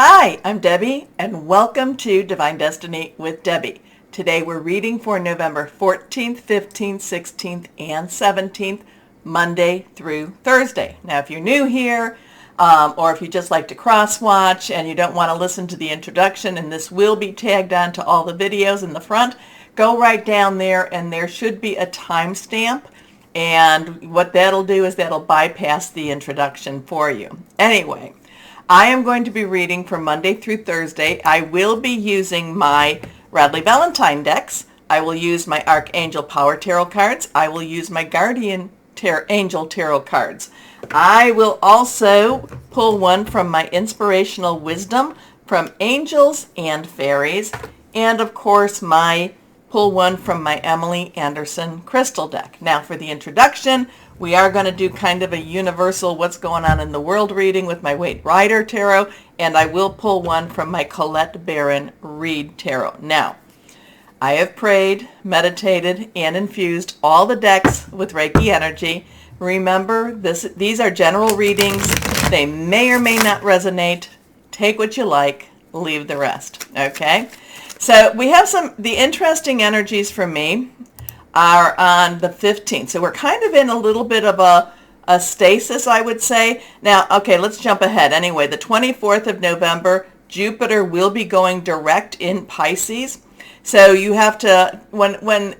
Hi, I'm Debbie, and welcome to Divine Destiny with Debbie. Today we're reading for November 14th, 15th, 16th, and 17th, Monday through Thursday. Now, if you're new here, or if you just like to cross-watch and you don't want to listen to the introduction, and this will be tagged onto all the videos in the front, go right down there, and there should be a timestamp. And what that'll do is that'll bypass the introduction for you. Anyway, I am going to be reading from Monday through Thursday. I will be using my Radley Valentine decks. I will use my Archangel Power Tarot cards. I will use my Guardian Angel Tarot cards. I will also pull one from my Inspirational Wisdom from Angels and Fairies. And of course, pull one from my Emily Anderson Crystal deck. Now for the introduction, we are going to do kind of a universal what's going on in the world reading with my Waite Rider Tarot, and I will pull one from my Colette Baron Reed Tarot. Now, I have prayed, meditated, and infused all the decks with Reiki energy. Remember, these are general readings. They may or may not resonate. Take what you like, leave the rest, okay? So we have the interesting energies for me are on the 15th. So we're kind of in a little bit of a stasis, I would say. Now, okay, let's jump ahead. Anyway, the 24th of November, Jupiter will be going direct in Pisces. So you have to, when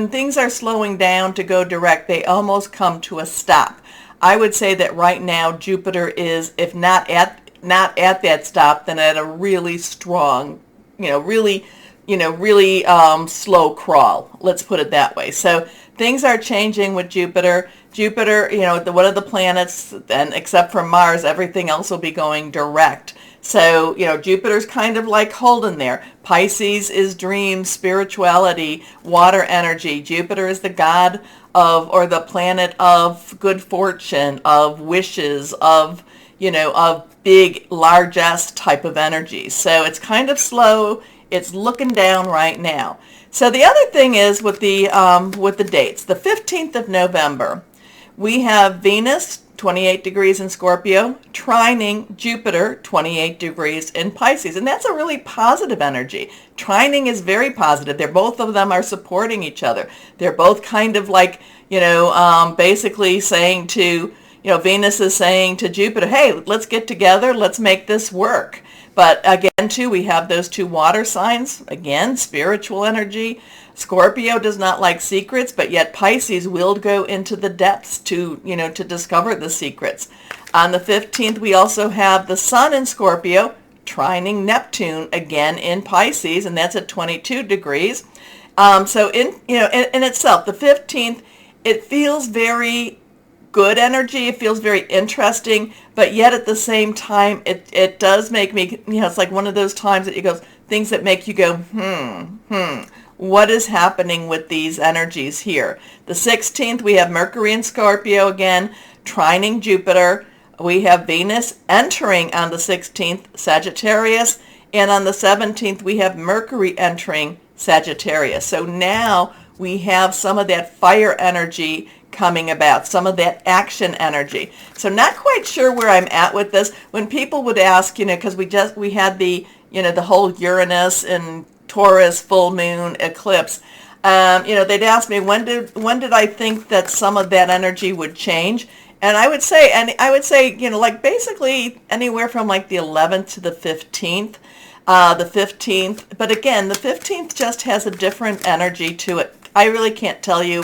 things are slowing down to go direct, they almost come to a stop. I would say that right now Jupiter is, if not at that stop, then at a really strong, really slow crawl. Let's put it that way. So things are changing with Jupiter. Jupiter, one of the planets, and except for Mars, everything else will be going direct. So, Jupiter's kind of like holding there. Pisces is dreams, spirituality, water energy. Jupiter is the god of, or the planet of good fortune, of wishes, of big, largesse type of energy. So it's kind of slow. It's looking down right now. So the other thing is with the dates, the 15th of November, we have Venus, 28 degrees in Scorpio, trining Jupiter, 28 degrees in Pisces. And that's a really positive energy. Trining is very positive. Both of them are supporting each other. They're both kind of like, basically saying to, Venus is saying to Jupiter, hey, let's get together. Let's make this work. But again, too, we have those two water signs. Again, spiritual energy. Scorpio does not like secrets, but yet Pisces will go into the depths to discover the secrets. On the 15th, we also have the Sun in Scorpio, trining Neptune again in Pisces, and that's at 22 degrees. So in itself, the 15th, it feels very good energy. It feels very interesting, but yet at the same time, it does make me, it's like one of those times that you go, things that make you go, what is happening with these energies here? The 16th, we have Mercury in Scorpio again, trining Jupiter. We have Venus entering on the 16th, Sagittarius, and on the 17th, we have Mercury entering Sagittarius. So now we have some of that fire energy coming about, some of that action energy. So not quite sure where I'm at with this. When people would ask, because we had the, the whole Uranus and Taurus full moon eclipse, they'd ask me when did I think that some of that energy would change? And I would say, like basically anywhere from like the 11th to the 15th. The 15th, but again, the 15th just has a different energy to it. I really can't tell you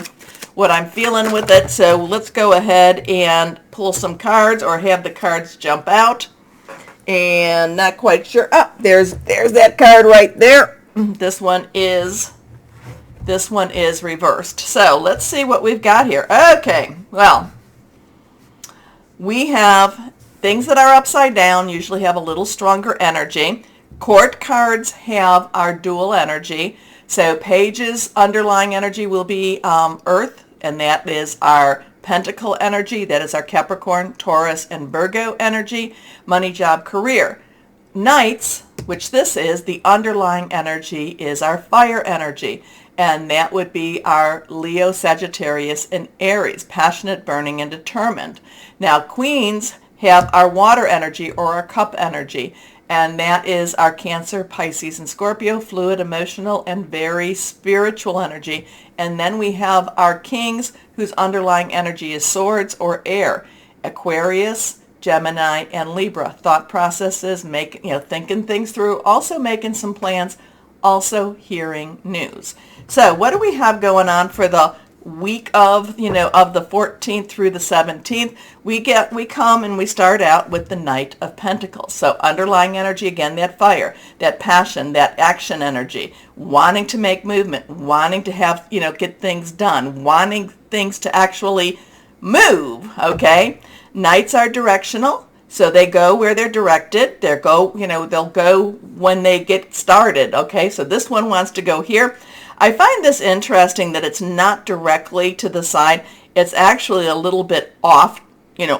what I'm feeling with it, so let's go ahead and pull some cards or have the cards jump out. And not quite sure. There's that card right there. This one is reversed. So let's see what we've got here. Okay, well, we have things that are upside down usually have a little stronger energy. Court cards have our dual energy. So Page's underlying energy will be Earth, and that is our Pentacle energy. That is our Capricorn, Taurus, and Virgo energy. Money, job, career. Knights, which this is, the underlying energy is our fire energy. And that would be our Leo, Sagittarius, and Aries, passionate, burning, and determined. Now, Queens have our water energy or our cup energy. And that is our Cancer, Pisces, and Scorpio, fluid, emotional, and very spiritual energy. And then we have our kings, whose underlying energy is swords or air, Aquarius, Gemini, and Libra. Thought processes, thinking things through, also making some plans, also hearing news. So what do we have going on for the week of the 14th through the 17th? We come and we start out with the Knight of Pentacles. So underlying energy, again, that fire, that passion, that action energy, wanting to make movement, wanting to have, get things done, wanting things to actually move, okay? Knights are directional, so they go where they're directed. They'll go when they get started, okay? So this one wants to go here. I find this interesting that it's not directly to the side. It's actually a little bit off,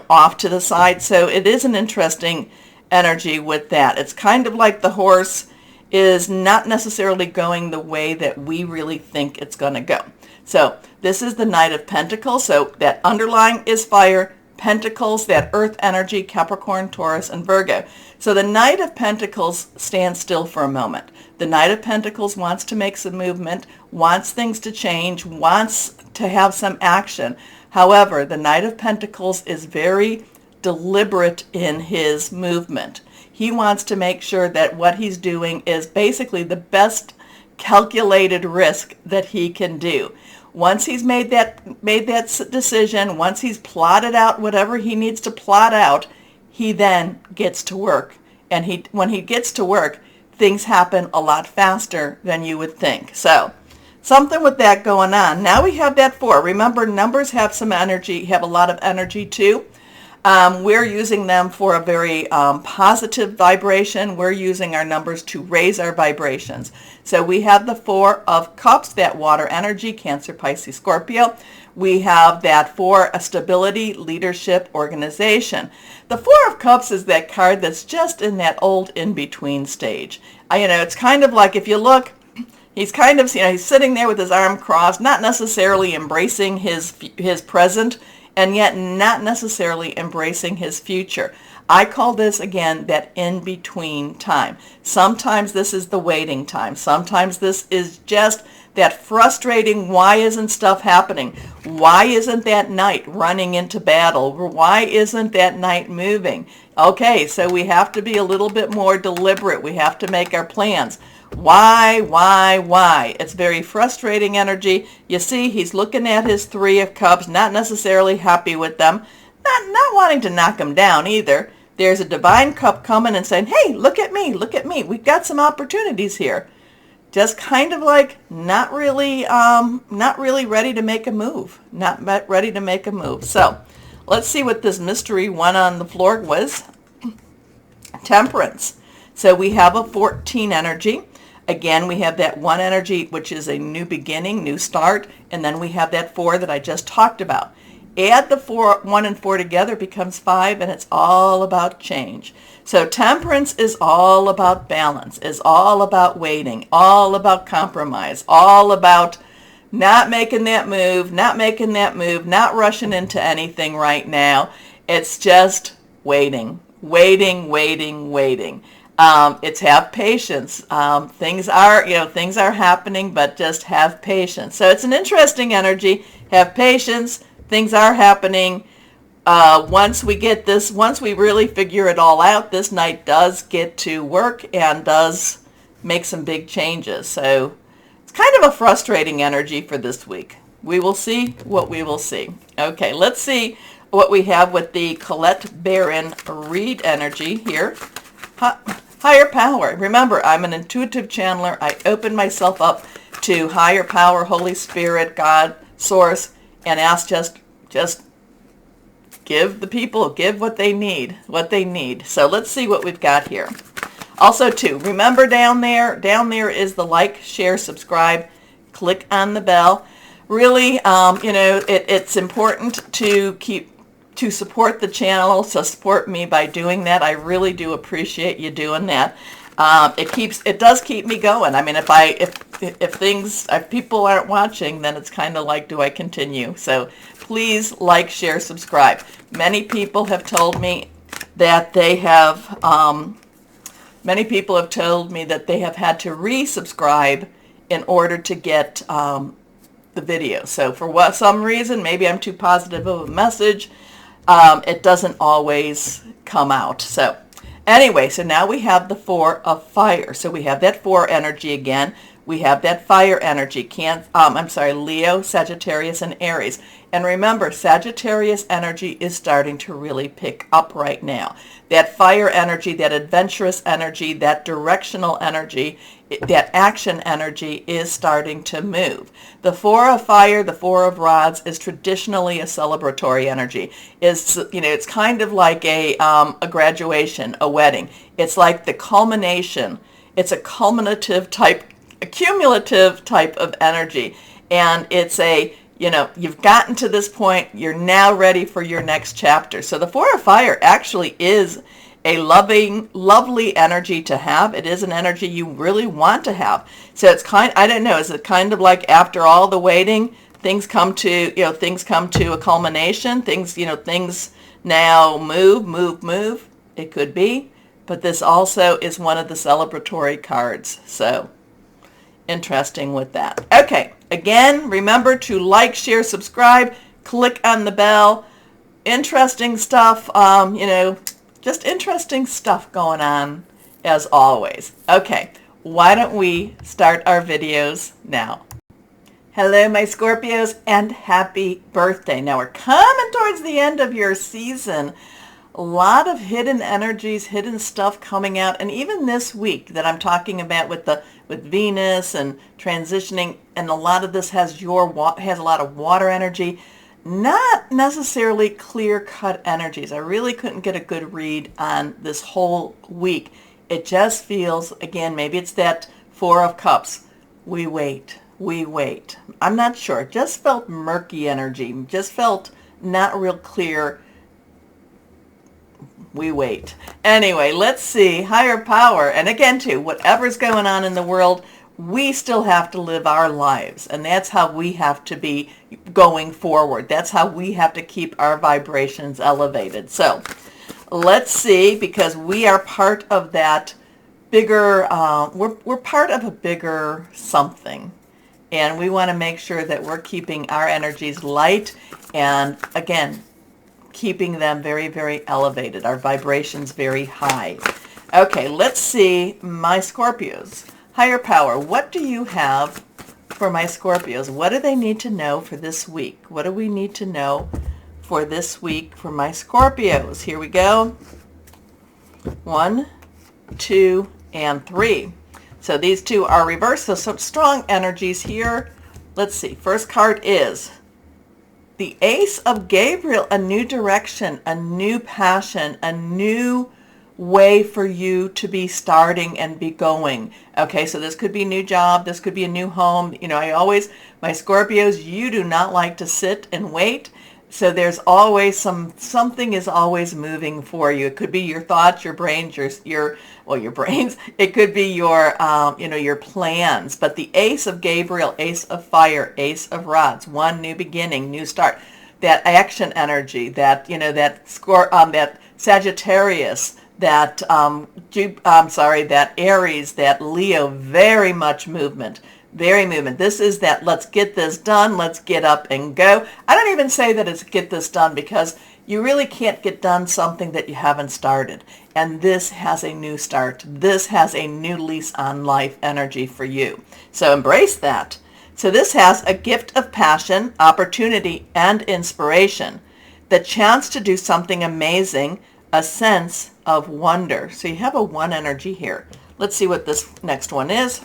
off to the side. So it is an interesting energy with that. It's kind of like the horse is not necessarily going the way that we really think it's going to go. So this is the Knight of Pentacles. So that underlying is fire, Pentacles, that earth energy, Capricorn, Taurus, and Virgo. So the Knight of Pentacles stands still for a moment. The Knight of Pentacles wants to make some movement, wants things to change, wants to have some action. However, the Knight of Pentacles is very deliberate in his movement. He wants to make sure that what he's doing is basically the best calculated risk that he can do. Once he's made that decision, once he's plotted out whatever he needs to plot out, he then gets to work. And when he gets to work, things happen a lot faster than you would think. So something with that going on. Now we have that 4. Remember, numbers have some energy, have a lot of energy too. We're using them for a very positive vibration. We're using our numbers to raise our vibrations. So we have the 4 of Cups, that water energy, Cancer, Pisces, Scorpio. We have that 4, a stability, leadership, organization. The 4 of Cups is that card that's just in that old in-between stage. It's kind of like, if you look, he's kind of, he's sitting there with his arm crossed, not necessarily embracing his present, and yet not necessarily embracing his future. I call this, again, that in-between time. Sometimes this is the waiting time. Sometimes this is just that frustrating, why isn't stuff happening? Why isn't that knight running into battle? Why isn't that knight moving? Okay, so we have to be a little bit more deliberate. We have to make our plans. Why? It's very frustrating energy. You see, he's looking at his 3 of Cups, not necessarily happy with them, not wanting to knock them down either. There's a divine cup coming and saying, hey, look at me. We've got some opportunities here. Just kind of like not really ready to make a move. Not ready to make a move. So let's see what this mystery one on the floor was. Temperance. So we have a 14 energy. Again, we have that 1 energy, which is a new beginning, new start, and then we have that 4 that I just talked about. Add the 1 and 4 together, becomes 5, and it's all about change. So temperance is all about balance, is all about waiting, all about compromise, all about not making that move, not rushing into anything right now. It's just waiting. It's have patience. Things are happening, but just have patience. So it's an interesting energy. Have patience. Things are happening. Once we really figure it all out, this knight does get to work and does make some big changes. So it's kind of a frustrating energy for this week. We will see what we will see. Okay, let's see what we have with the Colette Baron read energy here. Higher power. Remember, I'm an intuitive channeler. I open myself up to higher power, Holy Spirit, God, Source, and ask just give the people, give what they need. So let's see what we've got here. Also, too, remember down there is the like, share, subscribe, click on the bell. Really, it's important to support the channel, so support me by doing that. I really do appreciate you doing that. It does keep me going. I mean, if people aren't watching, then it's kind of like, do I continue? So please like, share, subscribe. Many people have told me that they have, many people have told me that they have had to resubscribe in order to get the video. So for some reason, maybe I'm too positive of a message, it doesn't always come out. So anyway, so now we have the 4 of fire. So we have that 4 energy again. We have that fire energy, Leo, Sagittarius, and Aries. And remember, Sagittarius energy is starting to really pick up right now. That fire energy, that adventurous energy, that directional energy, that action energy is starting to move. The 4 of fire, the 4 of rods is traditionally a celebratory energy. It's kind of like a graduation, a wedding. It's like the culmination. It's a cumulative type of energy, and it's you've gotten to this point, you're now ready for your next chapter. So the 4 of fire actually is a lovely energy to have. It is an energy you really want to have. So it's is it kind of like after all the waiting, things come to a culmination, things now move. It could be, but this also is one of the celebratory cards. So interesting with that. Okay, again, remember to like, share, subscribe, click on the bell. Interesting stuff, just interesting stuff going on as always. Okay, why don't we start our videos now? Hello, my Scorpios, and happy birthday. Now we're coming towards the end of your season. A lot of hidden energies, hidden stuff coming out, and even this week that I'm talking about with Venus and transitioning, and a lot of this has a lot of water energy, not necessarily clear-cut energies. I really couldn't get a good read on this whole week. It just feels, again, maybe it's that 4 of cups. We wait. I'm not sure. It just felt murky energy. Just felt not real clear. We wait. Anyway, let's see. Higher power. And again, too, whatever's going on in the world, we still have to live our lives. And that's how we have to be going forward. That's how we have to keep our vibrations elevated. So let's see, because we are part of that bigger, we're part of a bigger something. And we want to make sure that we're keeping our energies light and, again, keeping them very, very elevated, our vibrations very high. Okay, let's see my Scorpios. Higher power, what do you have for my Scorpios? What do they need to know for this week? What do we need to know for this week for my Scorpios? Here we go. 1, 2, and 3. So these 2 are reversed, so some strong energies here. Let's see, first card is the Ace of Gabriel, a new direction, a new passion, a new way for you to be starting and be going. Okay, so this could be a new job. This could be a new home. My Scorpios, you do not like to sit and wait. So there's always something is always moving for you. It could be your thoughts, your brains, your brains. It could be your plans. But the Ace of Gabriel, Ace of Fire, Ace of Rods, one new beginning, new start. That action energy, that Sagittarius, that Aries, that Leo, very much movement. Very movement. This is that let's get this done, let's get up and go. I don't even say that it's get this done, because you really can't get done something that you haven't started. And this has a new start. This has a new lease on life energy for you. So embrace that. So this has a gift of passion, opportunity, and inspiration. The chance to do something amazing, a sense of wonder. So you have a 1 energy here. Let's see what this next one is.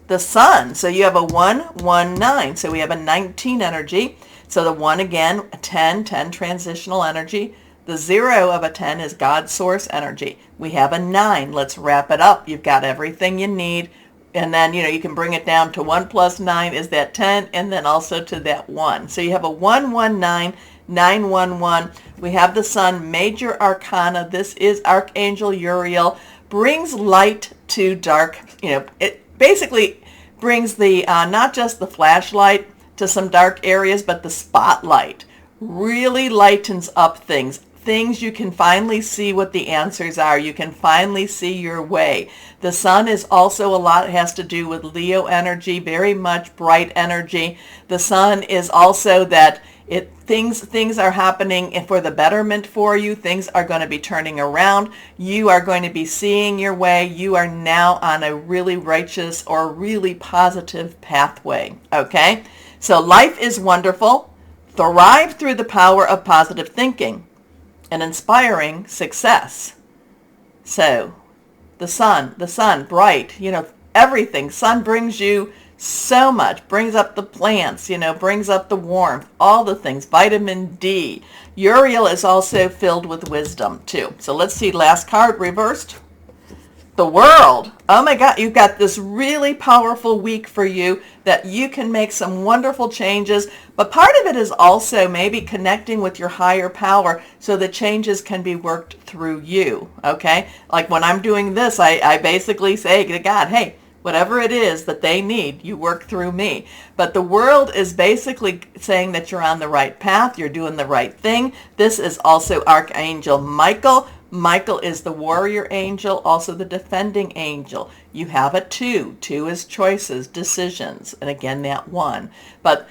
The Sun. So you have a 1, 1, 9. So we have a 19 energy. So the 1 again, a 10 transitional energy. The 0 of a 10 is God source energy. We have a 9. Let's wrap it up. You've got everything you need. And then, you can bring it down to 1 plus 9 is that 10, and then also to that 1. So you have a 1, 1, 9, 9, 1, 1. We have the Sun, major arcana. This is Archangel Uriel. Brings light to dark. It basically brings the not just the flashlight to some dark areas, but the spotlight. Really lightens up things. things, you can finally see what the answers are. You can finally see your way. The sun is also a lot, has to do with Leo energy, very much bright energy. The sun is also that things are happening for the betterment for you. Things are going to be turning around. You are going to be seeing your way. You are now on a really righteous or really positive pathway. Okay? So life is wonderful. Thrive through the power of positive thinking and inspiring success. So the sun, bright, everything. Sun brings you so much, brings up the plants, brings up the warmth, all the things, vitamin D. Uriel is also filled with wisdom too. So let's see, last card reversed. The World. Oh my God, you've got this really powerful week for you that you can make some wonderful changes. But part of it is also maybe connecting with your higher power so the changes can be worked through you. Okay? Like when I'm doing this, I basically say to God, hey, whatever it is that they need, you work through me. But the World is basically saying that you're on the right path, you're doing the right thing. This is also Archangel Michael. Michael is the warrior angel, also the defending angel. You have a 2. 2 is choices, decisions, and again that 1. But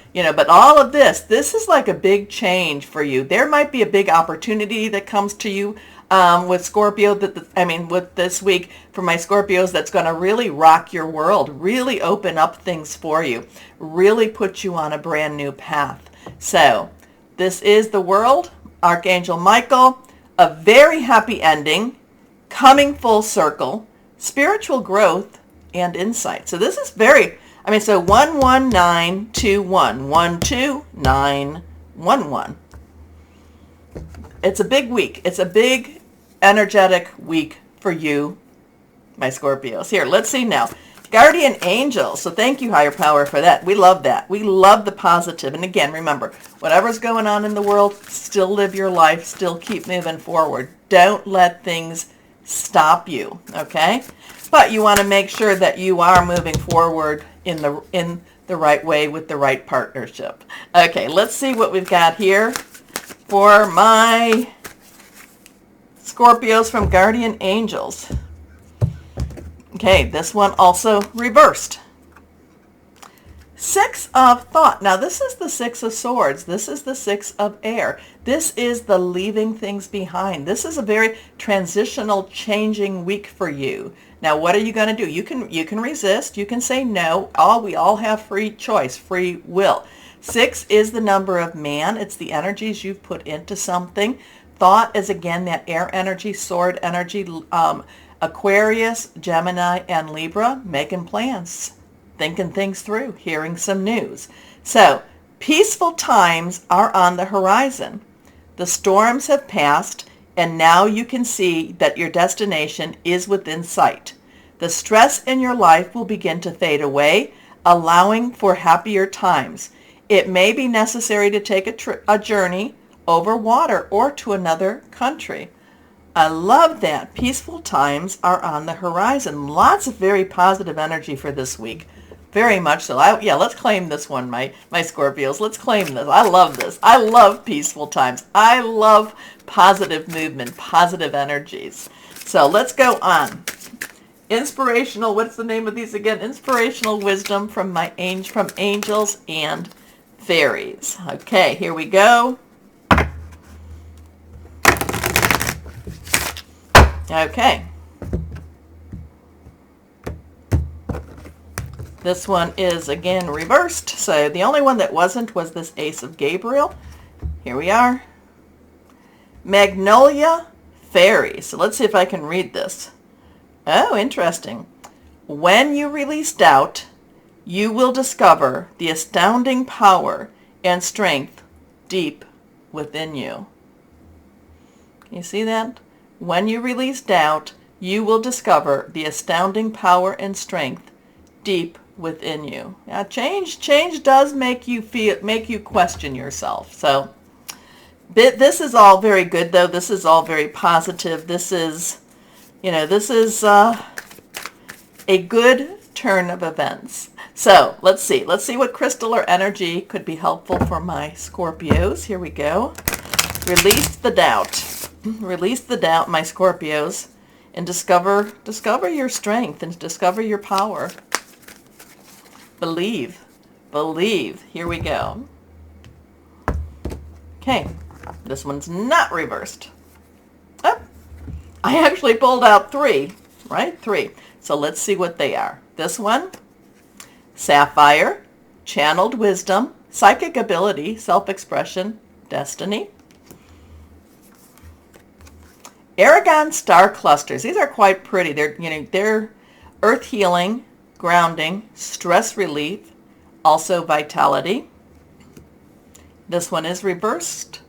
all of this is like a big change for you. There might be a big opportunity that comes to you with Scorpio, with this week for my Scorpios, that's going to really rock your world, really open up things for you, really put you on a brand new path. So this is the World, Archangel Michael, a very happy ending, coming full circle, spiritual growth, and insight. So this is so 11921, 12911. It's a big week. It's a big energetic week for you, my Scorpios. Here, let's see now. Guardian angels. So thank you, higher power, for that. We love that. We love the positive. And again, remember, whatever's going on in the world, still live your life, still keep moving forward. Don't let things stop you, okay? But you want to make sure that you are moving forward in the right way with the right partnership. Okay, let's see what we've got here for my Scorpios from Guardian Angels. Okay, this one also reversed. 6 of Thought. Now, this is the 6 of Swords. This is the 6 of Air. This is the leaving things behind. This is a very transitional, changing week for you. Now, what are you going to do? You can resist. You can say no. We all have free choice, free will. 6 is the number of man. It's the energies you've put into something. Thought is, again, that air energy, sword energy, Aquarius, Gemini, and Libra, making plans, thinking things through, hearing some news. So, peaceful times are on the horizon. The storms have passed, and now you can see that your destination is within sight. The stress in your life will begin to fade away, allowing for happier times. It may be necessary to take a journey over water or to another country. I love that. Peaceful times are on the horizon. Lots of very positive energy for this week. Very much so. Let's claim this one, my Scorpios. Let's claim this. I love this. I love peaceful times. I love positive movement, positive energies. So let's go on. Inspirational, what's the name of these again? Inspirational wisdom from angels and fairies. Okay, here we go. Okay. This one is again reversed. So the only one that wasn't was this Ace of Gabriel. Here we are. Magnolia Fairy. So let's see if I can read this. Oh, interesting. When you release doubt, you will discover the astounding power and strength deep within you. Can you see that? When you release doubt, you will discover the astounding power and strength deep within you. Now, change does make you question yourself. So, this is all very good, though. This is all very positive. This is a good turn of events. So, let's see what crystal or energy could be helpful for my Scorpios. Here we go. Release the doubt. Release the doubt, my Scorpios, and discover your strength and discover your power. Believe. Believe. Here we go. Okay. This one's not reversed. Oh, I actually pulled out 3, right? 3. So let's see what they are. This one, Sapphire, Channeled Wisdom, Psychic Ability, Self-Expression, Destiny. Aragon Star Clusters. These are quite pretty. They're earth healing, grounding, stress relief, also vitality. This one is reversed.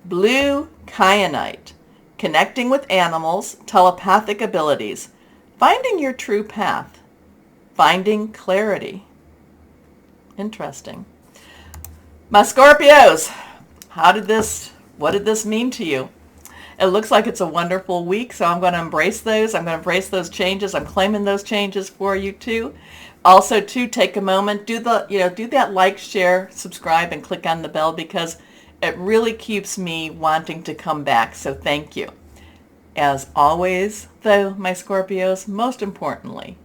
Blue Kyanite, connecting with animals, telepathic abilities, finding your true path, finding clarity. Interesting. My Scorpios, what did this mean to you? It looks like it's a wonderful week, so I'm going to embrace those. I'm going to embrace those changes. I'm claiming those changes for you too. Also, too, take a moment, do that like, share, subscribe, and click on the bell because it really keeps me wanting to come back. So thank you. As always, though, my Scorpios, most importantly,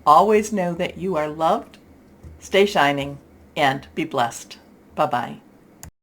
always know that you are loved, stay shining, and be blessed. Bye-bye.